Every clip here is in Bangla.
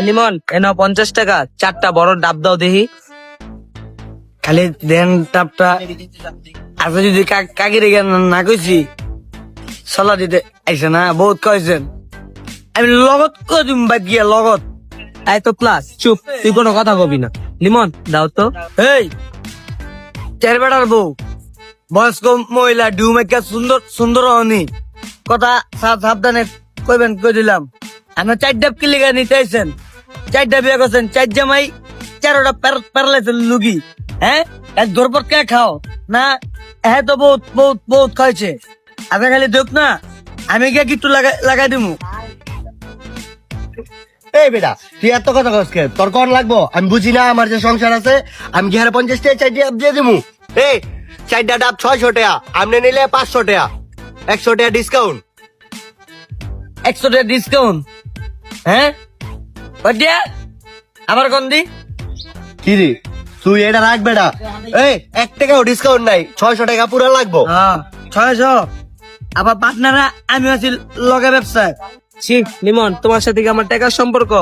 লিমন এনাও 50 টাকা, 4টা বড় ডাব দাও দেখি। খালি দেন টাপটা। আচ্ছা যদি কাকিরে না কইছি সলা দিতে আইসে না, বহুত কইছেন। আমি লগত কই দিম বাদ গিয়া লগত। এই তো প্লাস চুপ, তুই কোনো কথা কবি না। লিমন দাও তো। এই চার বেটার বউ, বয়স্ক মহিলা ডিউমেকা সুন্দর সুন্দর হনি, কথা সাবধানে কইবেন, কই দিলাম। আমরা 4 ডাব কিলিগা নিতে আইছেন, 4 ডাব বিয়া করছেন, 4 জামাই 4টা প্যারালাইসের লুগি। হ্যাঁ, এক দরপর কে খাও না? হ্যাঁ তো বহুত বহুত বহুত খাইছে। আপনি খালি দেখ না, আমি গিয়ে কিছু লাগাই দিমু। এই বেটা তুই এত কথা কসকে, তোর কোন লাগবো? আমি বুঝি না আমার যে সংসার আছে, আমি কি হারে 50 টাকা 4 ডাব দিয়ে দিমু? এই 4টা ডাব 600 টাকা, আমনে নিলে 500 টাকা, 100 টাকা ডিসকাউন্ট। 100 টাকা ডিসকাউন্ট? হ্যাঁ ওইটা আবার কোন দি? কি রে তুই এটা রাখ বেটা। এই 1 টাকাও ডিসকাউন্ট নাই, 600 টাকা পুরো লাগবো। হ্যাঁ 600। আবার পার্টনাররা আমি আছি লগে ব্যবসায়। ছি লিমন, তোমার সাথে কি আমার টাকার সম্পর্ক?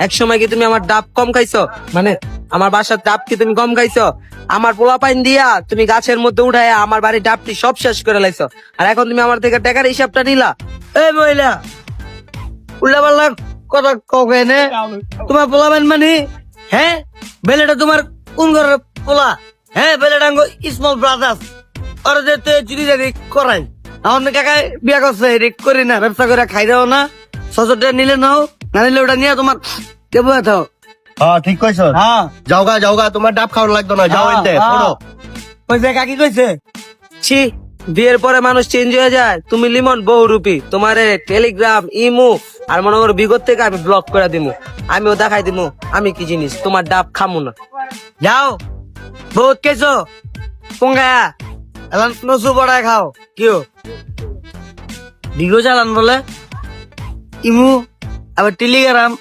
এক সময় কি তুমি আমার ডাব কম খাইছো? মানে আমার বাসার ডাব কি তুমি কম খাইছো? আমার পোলা পাইন দিয়া তুমি গাছের মধ্যে উঠাইয়া আমার বাড়ির ডাবটি সব শেষ করে লাইছো, আর এখন তুমি আমার থেকে টাকার হিসাবটা নিলা। এই মহিলা উল্টা পাল্লা কথা কবে নে? তোমার পোলা বেন মানে? হ্যাঁ বেলেটা তোমার কোন ঘরের পোলা? হ্যাঁ বেলেটা স্মল ব্রাদার্স, ওর যে তুই চুরি জারি করাই। আমার কাকা বিয়া করছে, রেক করি না, ব্যবসা করে খাই দাও না। 600 টাকা নিলে নাও, না নিলে ওটা নিয়ে তোমার দেবো থাও। হ্যাঁ ঠিক কইছ। হ্যাঁ যাওগা তোমার ডাব খাওয়ার লাগতো না, যাও এনতে পড়ো। কইছে কাকি কইছে। ছি, বিয়ের পরে মানুষ চেঞ্জ হয়ে যায়। তুমি লিমন বহুরূপী, তোমারে টেলিগ্রাম, ইমো আর মনে করো বিগত থেকে আমি ব্লক করে দিমু। আমিও দেখাই দিমু আমি কি জিনিস, তোমার ডাব খামু না। যাও বহুত কেছো পঙ্গা এখন নসু বড়ায় খাও। কিও ভিগো চালান বলে ইমু আবার টেলিগ্রাম,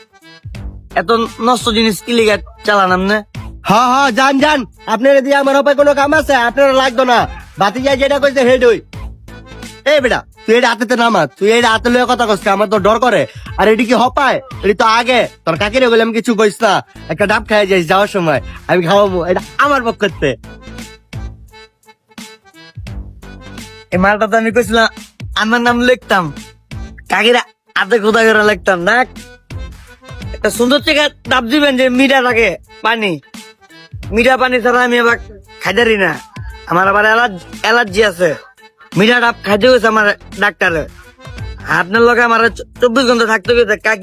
এত নষ্ট জিনিস কিলিগা চালান আমনে? হ্যাঁ হ্যাঁ যান আপনার দিয়ে আমার উপায় কোনো কাম আছে? আপনার লাগতো না, বাতি যায় যেটা কইছে হেড হই। এই বেটা তুই এটা হাতে নামা, তুই এটা হাতে লয়ে কথা কইছ, আমার তো ডর করে। আর এটি কি হপায়? এটি তো আগে তোর কাকিরে বলে আমি কিছু কইস না, একটা ডাব খাই যাইস যাওয়ার সময়, আমি খাওয়াবো, এটা আমার পক্ষে। এই মালটা তো আমি কইছিলাম আমার নাম লিখতাম, কাকিরা হাতে খোদা করে লিখতাম না। একটা সুন্দর থেকে ডাব দিবেন যে মিঠা থাকে পানি, মিঠা পানি ছাড়া আমি আবার খাইদারি না। আমার আবার অ্যালার্জি আছে, মিঠা ডাব খাইতে গেছে আমার ডাক্তারে। আপনার লোকে আমার 24 ঘন্টা থাকতে গেছে কাকি